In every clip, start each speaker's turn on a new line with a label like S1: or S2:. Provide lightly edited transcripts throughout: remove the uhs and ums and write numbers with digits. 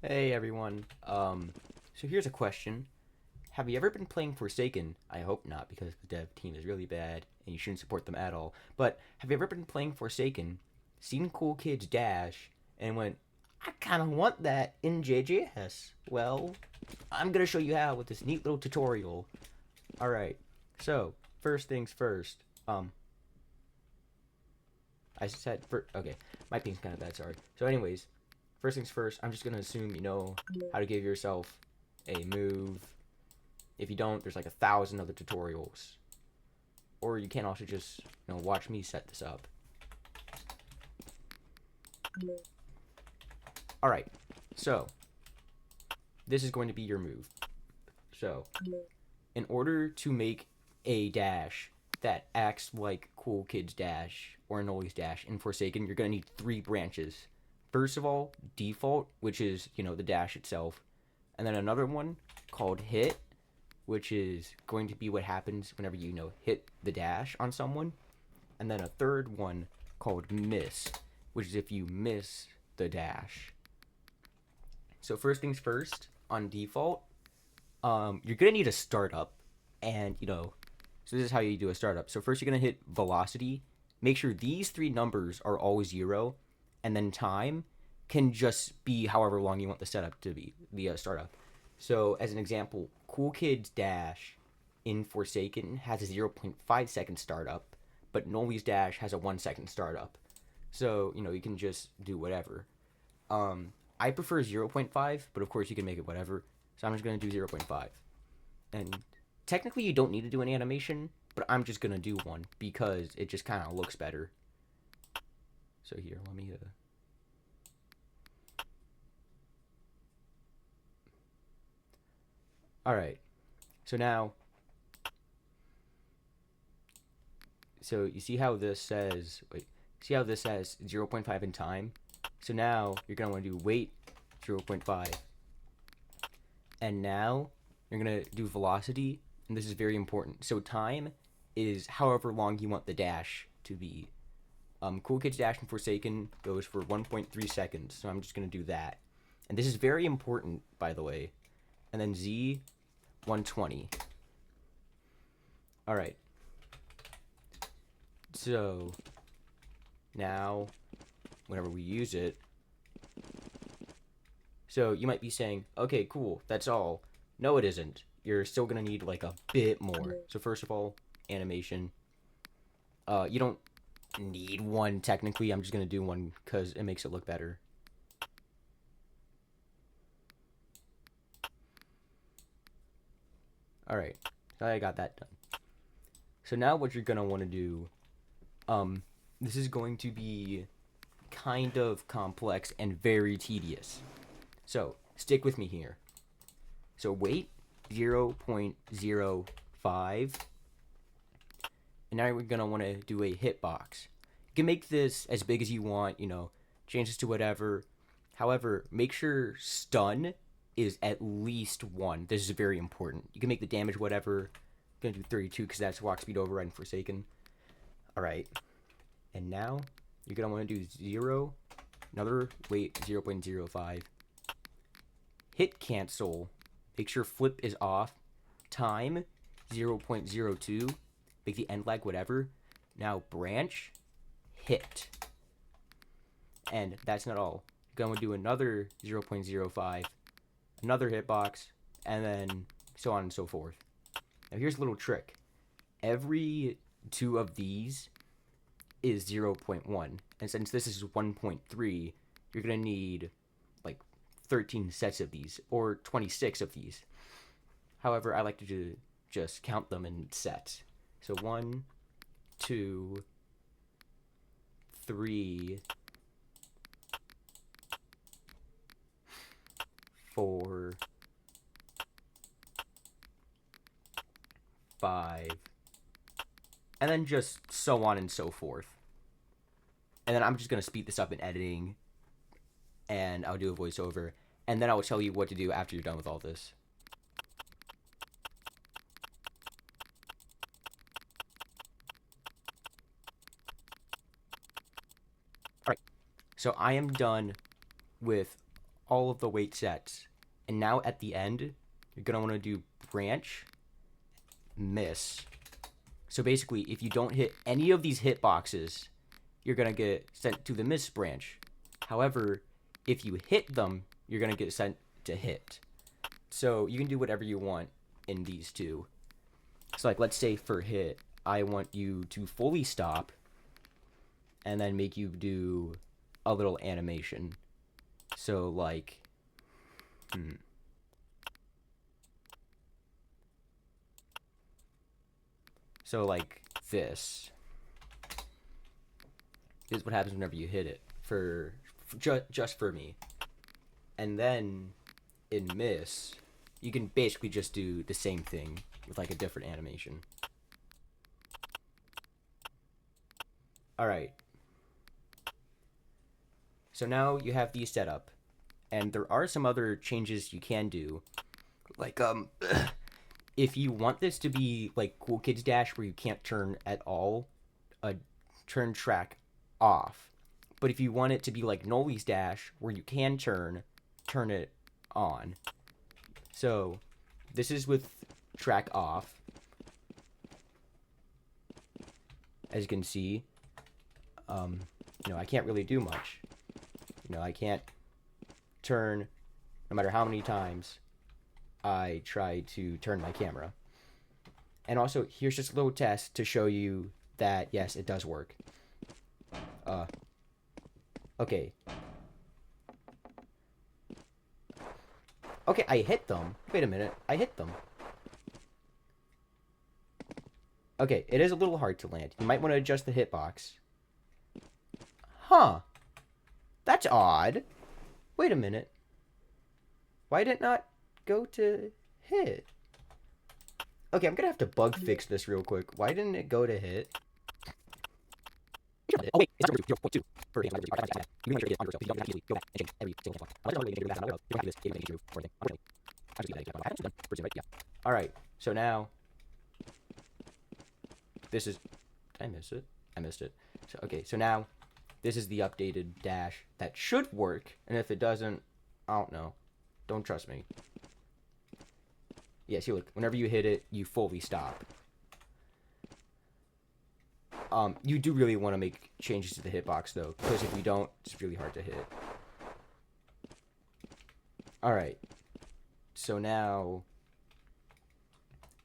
S1: Hey everyone. So here's a question. Have you ever been playing Forsaken? I hope not, because the dev team is really bad and you shouldn't support them at all. But have you ever been playing Forsaken, seen cool kids dash, and went, I kind of want that in JJS? Well, I'm gonna show you how with this neat little tutorial. All right. So first things first. I said okay. My ping's kind of bad. Sorry. So anyways, first things first. I'm just gonna assume you know how to give yourself a move. If you don't, there's like 1,000 other tutorials. Or you can also just, watch me set this up. Alright, so this is going to be your move. So, in order to make a dash that acts like Cool Kid's dash or Noli's dash in Forsaken, you're going to need three branches. First of all, default, which is, the dash itself. And then another one called hit, which is going to be what happens whenever you hit the dash on someone. And then a third one called miss, which is if you miss the dash. So first things first, on default, you're gonna need a startup, and so this is how you do a startup. So first you're gonna hit velocity. Make sure these three numbers are always 0, and then time can just be however long you want the setup to be, the startup. So as an example, Cool Kid's dash in Forsaken has a 0.5 second startup, but Noli's dash has a 1 second startup. So you can just do whatever. I prefer 0.5, but of course you can make it whatever. So I'm just gonna do 0.5. And technically you don't need to do any animation, but I'm just gonna do one because it just kind of looks better. So here, let me. All right. So now, so you see how this says? Wait. See how this says 0.5 in time? So now you're gonna want to do wait 0.5, and now you're gonna do velocity, and this is very important. So time is however long you want the dash to be. Cool Kid's dash in Forsaken goes for 1.3 seconds, so I'm just gonna do that. And this is very important, by the way. And then Z 120. All right. So now, whenever we use it, so you might be saying, okay, cool, that's all. No, it isn't. You're still gonna need like a bit more. So first of all, animation. You don't need one technically. I'm just gonna do one because it makes it look better. All right, I got that done. So now what you're gonna want to do, this is going to be kind of complex and very tedious. So stick with me here. So wait 0.05, and now we're gonna want to do a hitbox. You can make this as big as you want, change this to whatever. However, make sure stun is at least 1. This is very important. You can make the damage whatever. I'm gonna do 32 because that's walk speed override and Forsaken. All right, and now you're gonna want to do 0, another wait 0.05, hit cancel, make sure flip is off, time 0.02, make the end lag whatever. Now branch, hit, and that's not all. You're gonna do another 0.05, another hitbox, and then so on and so forth. Now here's a little trick. Every two of these is 0.1, and since this is 1.3, you're gonna need like 13 sets of these or 26 of these. However, I like to just count them in sets. So 1, 2, 3, 4, 5, and then just so on and so forth. And then I'm just gonna speed this up in editing, and I'll do a voiceover, and then I will tell you what to do after you're done with all this. All right. So I am done with all of the weight sets. And now at the end, you're going to want to do branch, miss. So basically, if you don't hit any of these hitboxes, you're going to get sent to the miss branch. However, if you hit them, you're going to get sent to hit. So you can do whatever you want in these two. So like, let's say for hit, I want you to fully stop and then make you do a little animation. So like, So like this is what happens whenever you hit it for just for me. And then in miss, you can basically just do the same thing with like a different animation. All right. So now you have these set up, and there are some other changes you can do. Like if you want this to be like Cool Kids Dash where you can't turn at all, turn track off. But if you want it to be like Noli's Dash where you can turn it on. So this is with track off. As you can see, I can't really do much. I can't turn no matter how many times I try to turn my camera. And also, here's just a little test to show you that, yes, it does work. Okay. Okay, I hit them. Wait a minute. I hit them. Okay, it is a little hard to land. You might want to adjust the hitbox. Huh. That's odd. Wait a minute. Why did it not go to hit? Okay, I'm gonna have to bug fix this real quick. Why didn't it go to hit? Oh wait, it's 0.2 for you make sure it is on yourself. You don't have to go back and change every single one. Unless you don't have to do this game move or anything. I just leave that done for right? Yeah. Alright, so now this is, did I miss it? I missed it. So okay, so now this is the updated dash that should work, and if it doesn't, I don't know. Don't trust me. Yeah, see, look, whenever you hit it, you fully stop. You do really want to make changes to the hitbox, though, because if you don't, it's really hard to hit. Alright. So now,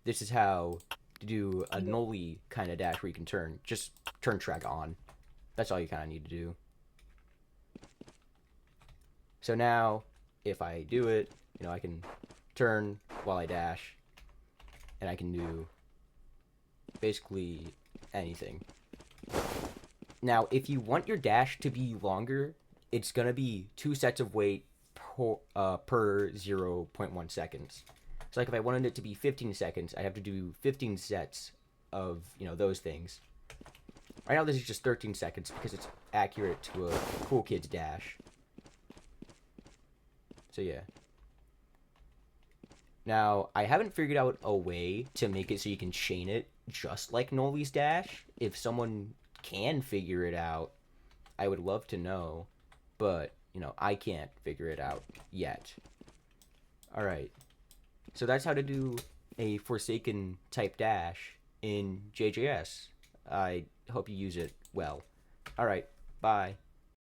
S1: this is how to do a Noli kind of dash where you can turn. Just turn track on. That's all you kind of need to do. So now, if I do it, I can turn while I dash, and I can do basically anything. Now, if you want your dash to be longer, it's gonna be 2 sets of weight per 0.1 seconds. So like if I wanted it to be 15 seconds, I have to do 15 sets of, those things. Right now this is just 13 seconds because it's accurate to a Cool Kids dash. So yeah. Now, I haven't figured out a way to make it so you can chain it just like Noli's Dash. If someone can figure it out, I would love to know. But, I can't figure it out yet. Alright. So that's how to do a Forsaken type dash in JJS. I hope you use it well. Alright, bye.